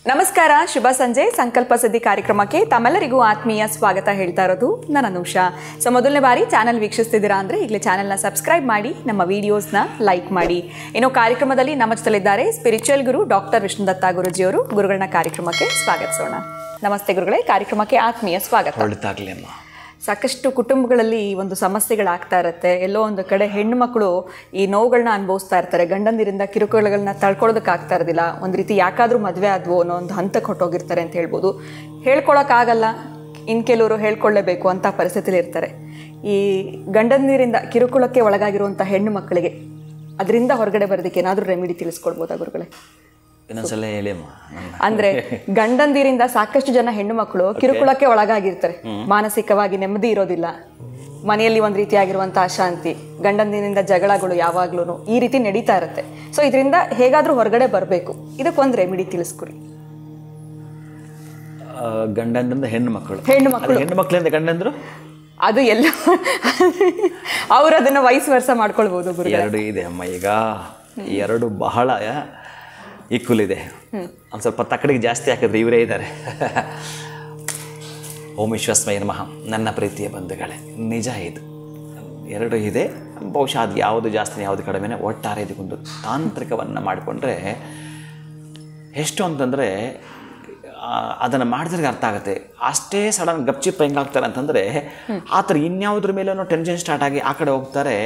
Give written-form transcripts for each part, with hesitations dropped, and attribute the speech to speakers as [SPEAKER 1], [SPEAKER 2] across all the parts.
[SPEAKER 1] ನಮಸ್ಕಾರ, ಶುಭ ಸಂಜೆ. ಸಂಕಲ್ಪ ಸಿದ್ಧಿ ಕಾರ್ಯಕ್ರಮಕ್ಕೆ ತಮ್ಮೆಲ್ಲರಿಗೂ ಆತ್ಮೀಯ ಸ್ವಾಗತ ಹೇಳ್ತಾ ಇರೋದು ನಾನು ಅನುಷಾ. ಮೊದಲನೇ ಬಾರಿ ಚಾನಲ್ ವೀಕ್ಷಿಸ್ತಿದ್ದೀರಾ ಅಂದರೆ ಈಗಲೇ ಚಾನಲ್ನ ಸಬ್ಸ್ಕ್ರೈಬ್ ಮಾಡಿ, ನಮ್ಮ ವಿಡಿಯೋಸ್ನ ಲೈಕ್ ಮಾಡಿ. ಇನ್ನು ಕಾರ್ಯಕ್ರಮದಲ್ಲಿ ನಮ್ಮ ಜೊತೆಲಿದ್ದಾರೆ ಸ್ಪಿರಿಚುವಲ್ ಗುರು ಡಾಕ್ಟರ್ ವಿಷ್ಣುದತ್ತ ಗುರುಜಿಯವರು. ಗುರುಗಳನ್ನ ಕಾರ್ಯಕ್ರಮಕ್ಕೆ ಸ್ವಾಗತಿಸೋಣ. ನಮಸ್ತೆ ಗುರುಗಳೇ, ಕಾರ್ಯಕ್ರಮಕ್ಕೆ ಆತ್ಮೀಯ ಸ್ವಾಗತ. ಸಾಕಷ್ಟು ಕುಟುಂಬಗಳಲ್ಲಿ ಒಂದು ಸಮಸ್ಯೆಗಳಾಗ್ತಾ ಇರುತ್ತೆ. ಎಲ್ಲೋ ಒಂದು ಕಡೆ ಹೆಣ್ಣು ಮಕ್ಕಳು ಈ ನೋವುಗಳನ್ನ ಅನುಭವಿಸ್ತಾ ಇರ್ತಾರೆ. ಗಂಡಂದಿರಿಂದ ಕಿರುಕುಳಗಳನ್ನ ತಳ್ಕೊಳ್ಳೋದಕ್ಕಾಗ್ತಾ ಇರೋದಿಲ್ಲ. ಒಂದು ರೀತಿ ಯಾಕಾದರೂ ಮದುವೆ ಆದ್ವೋ ಅನ್ನೋ ಒಂದು ಹಂತಕ್ಕೆ ಹೊಟ್ಟೋಗಿರ್ತಾರೆ ಅಂತ ಹೇಳ್ಬೋದು. ಹೇಳ್ಕೊಳಕ್ಕಾಗಲ್ಲ, ಇನ್ನು ಕೆಲವರು ಹೇಳ್ಕೊಳ್ಳೇಬೇಕು ಅಂತ ಪರಿಸ್ಥಿತಿಲಿ ಇರ್ತಾರೆ. ಈ ಗಂಡಂದಿರಿಂದ ಕಿರುಕುಳಕ್ಕೆ ಒಳಗಾಗಿರುವಂಥ ಹೆಣ್ಣು ಮಕ್ಕಳಿಗೆ ಅದರಿಂದ ಹೊರಗಡೆ ಬರೋದಕ್ಕೆ ಏನಾದರೂ ರೆಮಿಡಿ ತಿಳಿಸ್ಕೊಡ್ಬೋದಾ ಗುರುಗಳೇ?
[SPEAKER 2] ಇನ್ನೊಂದ್ಸಲ ಹೇಳಿಮ್ಮ.
[SPEAKER 1] ಅಂದ್ರೆ ಗಂಡಂದಿರಿಂದ ಸಾಕಷ್ಟು ಜನ ಹೆಣ್ಣು ಮಕ್ಕಳು ಕಿರುಕುಳಕ್ಕೆ ಒಳಗಾಗಿರ್ತಾರೆ. ಮಾನಸಿಕವಾಗಿ ನೆಮ್ಮದಿ ಇರೋದಿಲ್ಲ, ಮನೆಯಲ್ಲಿ ಒಂದು ರೀತಿಯಾಗಿರುವಂತಹ ಅಶಾಂತಿ, ಗಂಡಂದಿನಿಂದ ಜಗಳಗಳು ಯಾವಾಗ್ಲೂ ಈ ರೀತಿ ನಡೀತಾ ಇರುತ್ತೆ. ಸೊ ಇದರಿಂದ ಹೇಗಾದ್ರೂ ಹೊರಗಡೆ ಬರಬೇಕು, ಇದಕ್ಕೊಂದು ರೆಮಿಡಿ ತಿಳಿಸ್ಕೊಡಿ.
[SPEAKER 2] ಗಂಡಂದ್ರಿಂದ ಹೆಣ್ಣು ಮಕ್ಕಳಿಂದ ಗಂಡಂದ್ರು
[SPEAKER 1] ಅದು ಎಲ್ಲ ಅವ್ರು ಅದನ್ನ ವಯಸ್ಸು ವರ್ಷ ಮಾಡ್ಕೊಳ್ಬಹುದು.
[SPEAKER 2] ಎರಡು ಇದೆ ಅಮ್ಮ. ಈಗ ಎರಡು ಬಹಳ ಈಕ್ವಲ್ ಇದೆ. ಒಂದು ಸ್ವಲ್ಪ ತಕ್ಕಡಿಗೆ ಜಾಸ್ತಿ ಹಾಕಿದ್ರೆ ಇವರೇ ಇದ್ದಾರೆ. ಓಂ ವಿಶ್ವಸ್ಮೈ ನಮಃ. ನನ್ನ ಪ್ರೀತಿಯ ಬಂಧುಗಳೇ, ನಿಜ ಇದು ಎರಡು ಇದೆ. ಬಹುಶಃ ಅದು ಯಾವುದು ಜಾಸ್ತಿ ಯಾವುದು ಕಡಿಮೆ, ಒಟ್ಟಾರೆ ಇದಕ್ಕೊಂದು ತಾಂತ್ರಿಕವನ್ನು ಮಾಡಿಕೊಂಡ್ರೆ ಎಷ್ಟು ಅಂತಂದರೆ ಅದನ್ನು ಮಾಡಿದ್ರೆ ಅರ್ಥ ಆಗುತ್ತೆ. ಅಷ್ಟೇ ಸಡನ್ ಗಪ್ಚಿಪ್ ಹೆಂಗಾಗ್ತಾರೆ ಅಂತಂದರೆ ಆ ಥರ ಇನ್ಯಾವುದ್ರ ಮೇಲೂ ಟೆನ್ಷನ್ ಸ್ಟಾರ್ಟ್ ಆಗಿ ಆ ಕಡೆ ಹೋಗ್ತಾರೆ,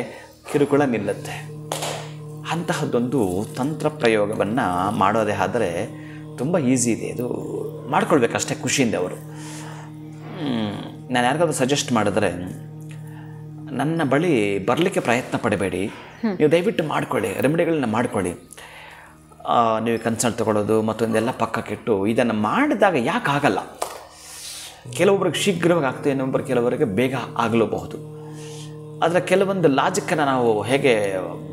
[SPEAKER 2] ಕಿರುಕುಳ ನಿಲ್ಲುತ್ತೆ. ಅಂತಹದ್ದೊಂದು ತಂತ್ರ ಪ್ರಯೋಗವನ್ನು ಮಾಡೋದೇ ಆದರೆ ತುಂಬ ಈಸಿ ಇದೆ. ಇದು ಮಾಡ್ಕೊಳ್ಬೇಕಷ್ಟೇ ಖುಷಿಯಿಂದ. ಅವರು ನಾನು ಯಾರಿಗಾದ್ರೂ ಸಜೆಸ್ಟ್ ಮಾಡಿದ್ರೆ ನನ್ನ ಬಳಿ ಬರಲಿಕ್ಕೆ ಪ್ರಯತ್ನ ಪಡಬೇಡಿ, ನೀವು ದಯವಿಟ್ಟು ಮಾಡ್ಕೊಳ್ಳಿ, ರೆಮಿಡಿಗಳನ್ನ ಮಾಡ್ಕೊಳ್ಳಿ. ನೀವು ಕನ್ಸಲ್ಟ್ ತೊಗೊಳ್ಳೋದು ಮತ್ತೊಂದೆಲ್ಲ ಪಕ್ಕಕ್ಕಿಟ್ಟು ಇದನ್ನು ಮಾಡಿದಾಗ ಯಾಕೆ ಆಗಲ್ಲ? ಕೆಲವೊಬ್ರಿಗೆ ಶೀಘ್ರವಾಗಿ ಆಗ್ತದೆ, ಇನ್ನೊಬ್ಬರು ಕೆಲವರಿಗೆ ಬೇಗ ಆಗಲೂಬಹುದು. ಅದರ ಕೆಲವೊಂದು ಲಾಜಿಕ್ಕನ್ನು ನಾವು ಹೇಗೆ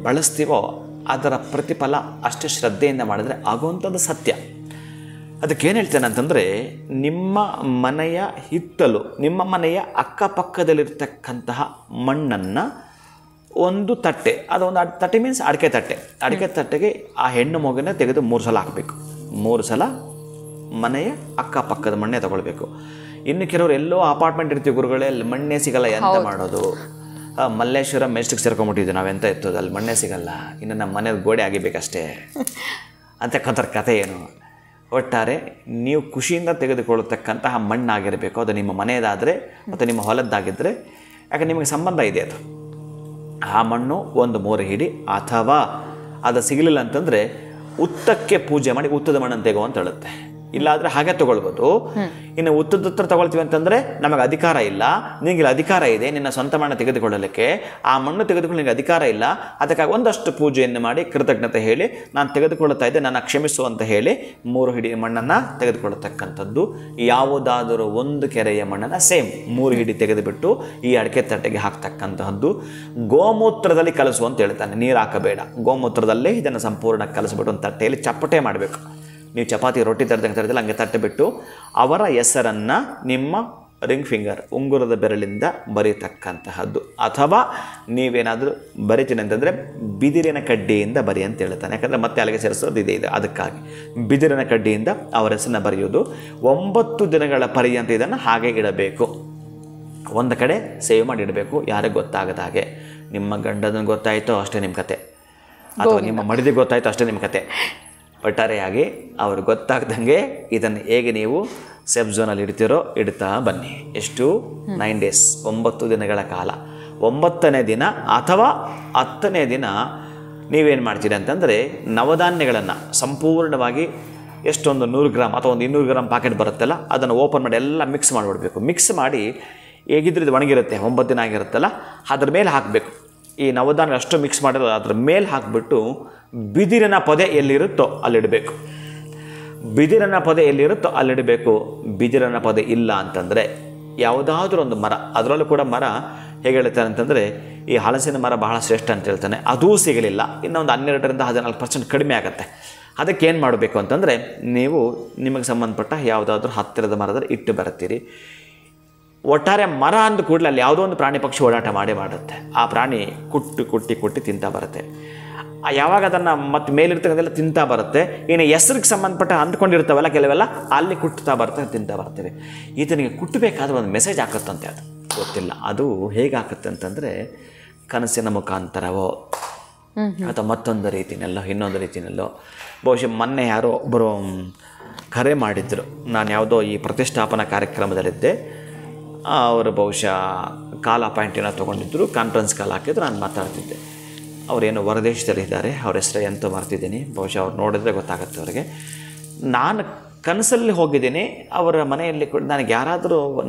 [SPEAKER 2] ಬಳಸ್ತೀವೋ ಅದರ ಪ್ರತಿಫಲ ಅಷ್ಟೇ ಶ್ರದ್ಧೆಯಿಂದ ಮಾಡಿದ್ರೆ ಆಗುವಂಥದ್ದು ಸತ್ಯ. ಅದಕ್ಕೇನು ಹೇಳ್ತೇನೆ ಅಂತಂದರೆ, ನಿಮ್ಮ ಮನೆಯ ಹಿತ್ತಲು, ನಿಮ್ಮ ಮನೆಯ ಅಕ್ಕಪಕ್ಕದಲ್ಲಿರ್ತಕ್ಕಂತಹ ಮಣ್ಣನ್ನು ಒಂದು ತಟ್ಟೆ, ಅದೊಂದು ತಟ್ಟೆ ಮೀನ್ಸ್ ಅಡಿಕೆ ತಟ್ಟೆಗೆ ಆ ಹೆಣ್ಣು ಮಗುನ ತೆಗೆದು 3 ಸಲ ಹಾಕಬೇಕು. 3 ಸಲ ಮನೆಯ ಅಕ್ಕಪಕ್ಕದ ಮಣ್ಣೆ ತಗೊಳ್ಬೇಕು. ಇನ್ನು ಕೆಲವರು ಎಲ್ಲೋ ಅಪಾರ್ಟ್ಮೆಂಟ್ ಇರ್ತೀವಿ ಗುರುಗಳೇ, ಅಲ್ಲಿ ಮಣ್ಣೆ ಸಿಗಲ್ಲ, ಎಂತ ಮಾಡೋದು? ಮಲ್ಲೇಶ್ವರ ಮೆಸ್ಟಿಗೆ ಸೇರ್ಕೊಂಡ್ಬಿಟ್ಟಿದ್ವಿ ನಾವೆಂತ ಇರ್ತದೆ, ಅಲ್ಲಿ ಮಣ್ಣೆ ಸಿಗಲ್ಲ, ಇನ್ನು ನಮ್ಮ ಮನೆಯದು ಗೋಡೆ ಆಗಿಬೇಕಷ್ಟೇ ಅಂತಕ್ಕಂಥ ಕಥೆ ಏನು? ಒಟ್ಟಾರೆ ನೀವು ಖುಷಿಯಿಂದ ತೆಗೆದುಕೊಳ್ಳತಕ್ಕಂತಹ ಮಣ್ಣಾಗಿರಬೇಕು. ಅದು ನಿಮ್ಮ ಮನೆಯದಾದರೆ ಮತ್ತು ನಿಮ್ಮ ಹೊಲದ್ದಾಗಿದ್ದರೆ, ಯಾಕೆ ನಿಮಗೆ ಸಂಬಂಧ ಇದೆ ಅದು. ಆ ಮಣ್ಣು ಒಂದು 3 ಹಿಡಿ, ಅಥವಾ ಅದು ಸಿಗಲಿಲ್ಲ ಅಂತಂದರೆ ಉತ್ತಕ್ಕೆ ಪೂಜೆ ಮಾಡಿ ಉತ್ತದ ಮಣ್ಣನ್ನು ತೆಗೋ ಅಂತ ಹೇಳುತ್ತೆ. ಇಲ್ಲಾದರೆ ಹಾಗೆ ತೊಗೊಳ್ಬೋದು. ಇನ್ನು ಉತ್ತದ ಹತ್ರ ತೊಗೊಳ್ತೀವಿ ಅಂತಂದರೆ ನಮಗೆ ಅಧಿಕಾರ ಇಲ್ಲ. ನಿನಗೆ ಅಧಿಕಾರ ಇದೆ ನಿನ್ನ ಸ್ವಂತ ಮಣ್ಣು ತೆಗೆದುಕೊಳ್ಳಲಿಕ್ಕೆ, ಆ ಮಣ್ಣು ತೆಗೆದುಕೊಳ್ಳಿ ನಿನಗೆ ಅಧಿಕಾರ ಇಲ್ಲ. ಅದಕ್ಕಾಗಿ ಒಂದಷ್ಟು ಪೂಜೆಯನ್ನು ಮಾಡಿ ಕೃತಜ್ಞತೆ ಹೇಳಿ, ನಾನು ತೆಗೆದುಕೊಳ್ಳುತ್ತಾ ಇದ್ದೆ, ನನ್ನ ಕ್ಷಮಿಸು ಅಂತ ಹೇಳಿ 3 ಹಿಡಿ ಮಣ್ಣನ್ನು ತೆಗೆದುಕೊಳ್ಳತಕ್ಕಂಥದ್ದು. ಯಾವುದಾದರೂ ಒಂದು ಕೆರೆಯ ಮಣ್ಣನ್ನು ಸೇಮ್ 3 ಹಿಡಿ ತೆಗೆದುಬಿಟ್ಟು ಈ ಅಡಿಕೆ ತಟ್ಟೆಗೆ ಹಾಕ್ತಕ್ಕಂತಹದ್ದು. ಗೋಮೂತ್ರದಲ್ಲಿ ಕಲಸು ಅಂತ ಹೇಳ್ತಾನೆ, ನೀರು ಹಾಕಬೇಡ, ಗೋಮೂತ್ರದಲ್ಲೇ ಇದನ್ನು ಸಂಪೂರ್ಣ ಕಲಸಿಬಿಟ್ಟು ಒಂದು ತಟ್ಟೆಯಲ್ಲಿ ಚಪ್ಪಟೆ ಮಾಡಬೇಕು. ನೀವು ಚಪಾತಿ ರೊಟ್ಟಿ ತರ್ತಿಲ್ಲ ಹಂಗೆ ತಟ್ಟೆಬಿಟ್ಟು ಅವರ ಹೆಸರನ್ನು ನಿಮ್ಮ ರಿಂಗ್ ಫಿಂಗರ್, ಉಂಗುರದ ಬೆರಳಿಂದ ಬರೀತಕ್ಕಂತಹದ್ದು. ಅಥವಾ ನೀವೇನಾದರೂ ಬರಿತೀನಿ ಅಂತಂದರೆ ಬಿದಿರಿನ ಕಡ್ಡಿಯಿಂದ ಬರಿ ಅಂತ ಹೇಳ್ತಾನೆ. ಯಾಕಂದರೆ ಮತ್ತೆ ಅಲ್ಲಿಗೆ ಸೇರಿಸೋದು ಇದೆ, ಅದಕ್ಕಾಗಿ ಬಿದಿರಿನ ಕಡ್ಡಿಯಿಂದ ಅವರ ಹೆಸರನ್ನು ಬರೆಯೋದು. 9 ದಿನಗಳ ಪರ್ಯಂತ ಇದನ್ನು ಹಾಗೆ ಇಡಬೇಕು, ಒಂದು ಕಡೆ ಸೇವ್ ಮಾಡಿ ಇಡಬೇಕು, ಯಾರಿಗೆ ಗೊತ್ತಾಗದ ಹಾಗೆ. ನಿಮ್ಮ ಗಂಡನ ಗೊತ್ತಾಯಿತೋ ಅಷ್ಟೇ ನಿಮ್ಮ ಕತೆ, ಅಥವಾ ನಿಮ್ಮ ಮಡಿದಿಗೆ ಗೊತ್ತಾಯಿತೋ ಅಷ್ಟೇ ನಿಮ್ಮ ಕತೆ. ಒಟ್ಟಾರೆಯಾಗಿ ಅವರು ಗೊತ್ತಾಗ್ದಂಗೆ ಇದನ್ನು ಹೇಗೆ ನೀವು ಸೇಫ್ ಝೋನಲ್ಲಿ ಇಡ್ತೀರೋ ಇಡ್ತಾ ಬನ್ನಿ. ಎಷ್ಟು? 9 ಡೇಸ್, 9 ದಿನಗಳ ಕಾಲ. 9ನೇ ದಿನ ಅಥವಾ 10ನೇ ದಿನ ನೀವೇನು ಮಾಡ್ತೀರಿ ಅಂತಂದರೆ ನವಧಾನ್ಯಗಳನ್ನು ಸಂಪೂರ್ಣವಾಗಿ ಎಷ್ಟೊಂದು 100 ಗ್ರಾಮ್ ಅಥವಾ ಒಂದು 200 ಗ್ರಾಮ್ ಪ್ಯಾಕೆಟ್ ಬರುತ್ತಲ್ಲ, ಅದನ್ನು ಓಪನ್ ಮಾಡಿ ಎಲ್ಲ ಮಿಕ್ಸ್ ಮಾಡಿಬಿಡ್ಬೇಕು. ಮಿಕ್ಸ್ ಮಾಡಿ ಹೇಗಿದ್ರೆ ಇದು ಒಣಗಿರುತ್ತೆ, 9 ದಿನ ಆಗಿರುತ್ತಲ್ಲ, ಅದ್ರ ಮೇಲೆ ಹಾಕಬೇಕು. ಈ ನವಧಾನ್ಯ ಅಷ್ಟು ಮಿಕ್ಸ್ ಮಾಡಿದ್ರೆ ಅದ್ರ ಮೇಲೆ ಹಾಕಿಬಿಟ್ಟು ಬಿದಿರಿನ ಪೊದೆ ಎಲ್ಲಿರುತ್ತೋ ಅಲ್ಲಿಡಬೇಕು. ಬಿದಿರಿನ ಪೊದೆ ಎಲ್ಲಿರುತ್ತೋ ಅಲ್ಲಿಡಬೇಕು. ಬಿದಿರಿನ ಪೊದೆ ಇಲ್ಲ ಅಂತಂದರೆ ಯಾವುದಾದ್ರೂ ಒಂದು ಮರ, ಅದರಲ್ಲೂ ಕೂಡ ಮರ ಹೇಗೆ ಹೇಳ್ತಾನೆ ಅಂತಂದರೆ ಈ ಹಲಸಿನ ಮರ ಬಹಳ ಶ್ರೇಷ್ಠ ಅಂತ ಹೇಳ್ತಾನೆ. ಅದೂ ಸಿಗಲಿಲ್ಲ, ಇನ್ನೊಂದು 12ರಿಂದ 14% ಕಡಿಮೆ ಆಗುತ್ತೆ. ಅದಕ್ಕೆ ಏನು ಮಾಡಬೇಕು ಅಂತಂದರೆ, ನೀವು ನಿಮಗೆ ಸಂಬಂಧಪಟ್ಟ ಯಾವುದಾದ್ರೂ ಹತ್ತಿರದ ಮರದಲ್ಲಿ ಇಟ್ಟು ಬರ್ತೀರಿ. ಒಟ್ಟಾರೆ ಮರ ಅಂದ ಕೂಡಲೇ ಅಲ್ಲಿ ಯಾವುದೋ ಒಂದು ಪ್ರಾಣಿ ಪಕ್ಷಿ ಓಡಾಟ ಮಾಡುತ್ತೆ. ಆ ಪ್ರಾಣಿ ಕುಟ್ಟಿ ತಿಂತಾ ಬರುತ್ತೆ. ಯಾವಾಗ ಅದನ್ನು ಮತ್ತೆ ಮೇಲಿರ್ತಕ್ಕಂಥೆಲ್ಲ ತಿಂತಾ ಬರುತ್ತೆ. ಇನ್ನು ಹೆಸರಿಗೆ ಸಂಬಂಧಪಟ್ಟ ಅಂದ್ಕೊಂಡಿರ್ತಾವಲ್ಲ ಕೆಲವೆಲ್ಲ ಅಲ್ಲಿ ಕುಟ್ತಾ ಬರ್ತವೆ, ತಿಂತಾ ಬರ್ತೇವೆ. ಈತನಿಗೆ ಕುಟ್ಟಬೇಕಾದ್ರೆ ಒಂದು ಮೆಸೇಜ್ ಹಾಕುತ್ತಂತೆ, ಅದು ಗೊತ್ತಿಲ್ಲ. ಅದು ಹೇಗೆ ಹಾಕುತ್ತೆ ಅಂತಂದರೆ ಕನಸಿನ ಮುಖಾಂತರವೋ ಅಥವಾ ಮತ್ತೊಂದು ರೀತಿಯಲ್ಲೋ ಇನ್ನೊಂದು ರೀತಿಯಲ್ಲೋ. ಬಹುಶಃ ಮೊನ್ನೆ ಯಾರೋ ಒಬ್ಬರು ಕರೆ ಮಾಡಿದ್ರು. ನಾನು ಯಾವುದೋ ಈ ಪ್ರತಿಷ್ಠಾಪನಾ ಕಾರ್ಯಕ್ರಮದಲ್ಲಿದ್ದೆ. ಅವರು ಬಹುಶಃ ಕಾಲ್ ಅಪಾಯಿಂಟೇನೋ ತೊಗೊಂಡಿದ್ದರು, ಕಾನ್ಫರೆನ್ಸ್ ಕಾಲ್ ಹಾಕಿದ್ರು. ನಾನು ಮಾತಾಡ್ತಿದ್ದೆ. ಅವರೇನು ಹೊರದೇಶದಲ್ಲಿದ್ದಾರೆ, ಅವ್ರ ಹೆಸರು ಎಂತೂ ಮರ್ತಿದ್ದೀನಿ. ಬಹುಶಃ ಅವ್ರು ನೋಡಿದ್ರೆ ಗೊತ್ತಾಗುತ್ತೆ ಅವ್ರಿಗೆ. ನಾನು ಕನಸಲ್ಲಿ ಹೋಗಿದ್ದೀನಿ ಅವರ ಮನೆಯಲ್ಲಿ ಕೂಡ.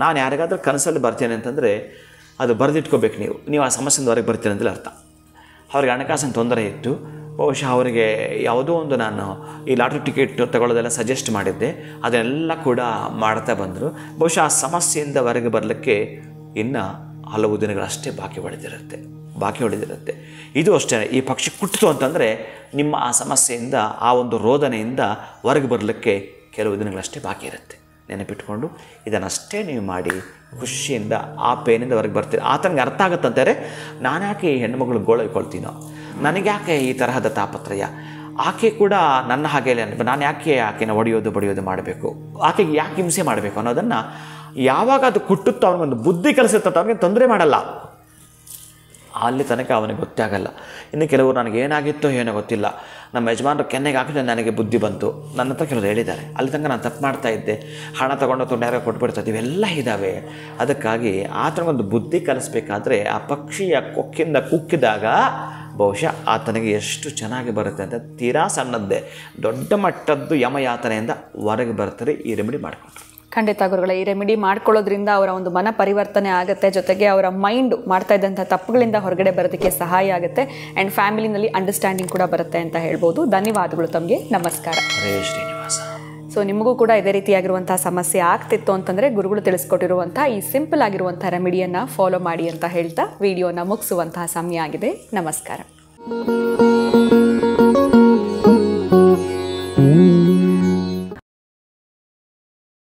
[SPEAKER 2] ನಾನು ಯಾರಿಗಾದರೂ ಕನಸಲ್ಲಿ ಬರ್ತೀನಿ ಅಂತಂದರೆ ಅದು ಬರೆದಿಟ್ಕೋಬೇಕು. ನೀವು ಆ ಸಮಸ್ಯೆಯಿಂದ ಹೊರಗೆ ಬರ್ತೀನಿ ಅಂತಲೇ ಅರ್ಥ. ಅವ್ರಿಗೆ ಹಣಕಾಸಿನ ತೊಂದರೆ ಇತ್ತು. ಬಹುಶಃ ಅವರಿಗೆ ಯಾವುದೋ ಒಂದು ನಾನು ಈ ಲಾಟ್ರಿ ಟಿಕೆಟ್ ತಗೊಳ್ಳೋದೆಲ್ಲ ಸಜೆಸ್ಟ್ ಮಾಡಿದ್ದೆ. ಅದನ್ನೆಲ್ಲ ಕೂಡ ಮಾಡ್ತಾ ಬಂದರು. ಬಹುಶಃ ಆ ಸಮಸ್ಯೆಯಿಂದ ಹೊರಗೆ ಬರಲಿಕ್ಕೆ ಇನ್ನು ಹಲವು ದಿನಗಳಷ್ಟೇ ಬಾಕಿ ಉಳಿದಿರುತ್ತೆ. ಇದು ಅಷ್ಟೇ. ಈ ಪಕ್ಷಿ ಕುಟ್ಟಿತು ಅಂತಂದರೆ ನಿಮ್ಮ ಆ ಸಮಸ್ಯೆಯಿಂದ, ಆ ಒಂದು ರೋದನೆಯಿಂದ ಹೊರಗೆ ಬರಲಿಕ್ಕೆ ಕೆಲವು ದಿನಗಳಷ್ಟೇ ಬಾಕಿ ಇರುತ್ತೆ. ನೆನಪಿಟ್ಕೊಂಡು ಇದನ್ನಷ್ಟೇ ನೀವು ಮಾಡಿ ಖುಷಿಯಿಂದ ಆ ಪೇನಿಂದ ಹೊರಗೆ ಬರ್ತೀರಿ. ಆತನಿಗೆ ಅರ್ಥ ಆಗುತ್ತಂತಾರೆ, ನಾನು ಯಾಕೆ ಈ ಹೆಣ್ಣುಮಗಳು ಗೋಳೈಕೊಳ್ತೀನೋ, ನನಗೆ ಯಾಕೆ ಈ ತರಹದ ತಾಪತ್ರಯ, ಆಕೆ ಕೂಡ ನನ್ನ ಹಾಗೆ ನಾನು ಯಾಕೆ ಆಕೆನ ಬಡಿಯೋದು ಮಾಡಬೇಕು, ಆಕೆಗೆ ಯಾಕೆ ಹಿಂಸೆ ಮಾಡಬೇಕು ಅನ್ನೋದನ್ನು ಯಾವಾಗ ಅದು ಕುಟ್ಟುತ್ತೋ ಅವನಿಗೊಂದು ಬುದ್ಧಿ ಕಲಿಸುತ್ತೋ ಅವನಿಗೆ ತೊಂದರೆ ಮಾಡಲ್ಲ. ಅಲ್ಲಿ ತನಕ ಅವನಿಗೆ ಗೊತ್ತೇ ಆಗಲ್ಲ. ಇನ್ನು ಕೆಲವರು ನನಗೇನಾಗಿತ್ತೋ ಏನೋ ಗೊತ್ತಿಲ್ಲ, ನಮ್ಮ ಯಜಮಾನರು ಕೆನ್ನೆಗೆ ಹಾಕಿದ್ರೆ ನನಗೆ ಬುದ್ಧಿ ಬಂತು, ನನ್ನ ಹತ್ರ ಕೆಲವರು ಹೇಳಿದ್ದಾರೆ. ಅಲ್ಲಿ ತನಕ ನಾನು ತಪ್ಪು ಮಾಡ್ತಾ ಇದ್ದೆ, ಹಣ ತೊಗೊಂಡು ಯಾರೋ ಕೊಟ್ಬಿಡ್ತಾ ಇವೆಲ್ಲ ಇದ್ದಾವೆ. ಅದಕ್ಕಾಗಿ ಆತನಿಗೊಂದು ಬುದ್ಧಿ ಕಲಿಸ್ಬೇಕಾದ್ರೆ ಆ ಪಕ್ಷಿಯ ಕೊಕ್ಕಿಂದ ಕುಕ್ಕಿದಾಗ ಬಹುಶಃ ಆತನಿಗೆ ಎಷ್ಟು ಚೆನ್ನಾಗಿ ಬರುತ್ತೆ ಅಂತ ತೀರಾ ಸಣ್ಣದ್ದೇ ದೊಡ್ಡ ಮಟ್ಟದ್ದು ಯಮಯಾತನೆಯಿಂದ ಹೊರಗೆ ಬರ್ತಾರೆ ಈ ರೆಮಿಡಿ ಮಾಡಿಕೊಂಡ್ರು.
[SPEAKER 1] ಖಂಡಿತ ಗುರುಗಳೇ, ಈ ರೆಮಿಡಿ ಮಾಡ್ಕೊಳ್ಳೋದ್ರಿಂದ ಅವರ ಒಂದು ಮನ ಪರಿವರ್ತನೆ ಆಗುತ್ತೆ, ಜೊತೆಗೆ ಅವರ ಮೈಂಡ್ ಮಾಡ್ತಾ ಇದ್ದಂಥ ತಪ್ಪುಗಳಿಂದ ಹೊರಗಡೆ ಬರೋದಕ್ಕೆ ಸಹಾಯ ಆಗುತ್ತೆ. ಆ್ಯಂಡ್ ಫ್ಯಾಮಿಲಿನಲ್ಲಿ ಅಂಡರ್ಸ್ಟ್ಯಾಂಡಿಂಗ್ ಕೂಡ ಬರುತ್ತೆ ಅಂತ ಹೇಳ್ಬೋದು. ಧನ್ಯವಾದಗಳು ತಮಗೆ. ನಮಸ್ಕಾರ.
[SPEAKER 2] ಹರೇ ಶ್ರೀನಿವಾಸ.
[SPEAKER 1] ಸೊ ನಿಮಗೂ ಕೂಡ ಇದೇ ರೀತಿಯಾಗಿರುವಂಥ ಸಮಸ್ಯೆ ಆಗ್ತಿತ್ತು ಅಂತಂದರೆ ಗುರುಗಳು ತಿಳಿಸ್ಕೊಟ್ಟಿರುವಂಥ ಈ ಸಿಂಪಲ್ ಆಗಿರುವಂಥ ರೆಮಿಡಿಯನ್ನು ಫಾಲೋ ಮಾಡಿ ಅಂತ ಹೇಳ್ತಾ ವಿಡಿಯೋನ ಮುಗಿಸುವಂತಹ ಸಮಯ ಆಗಿದೆ. ನಮಸ್ಕಾರ.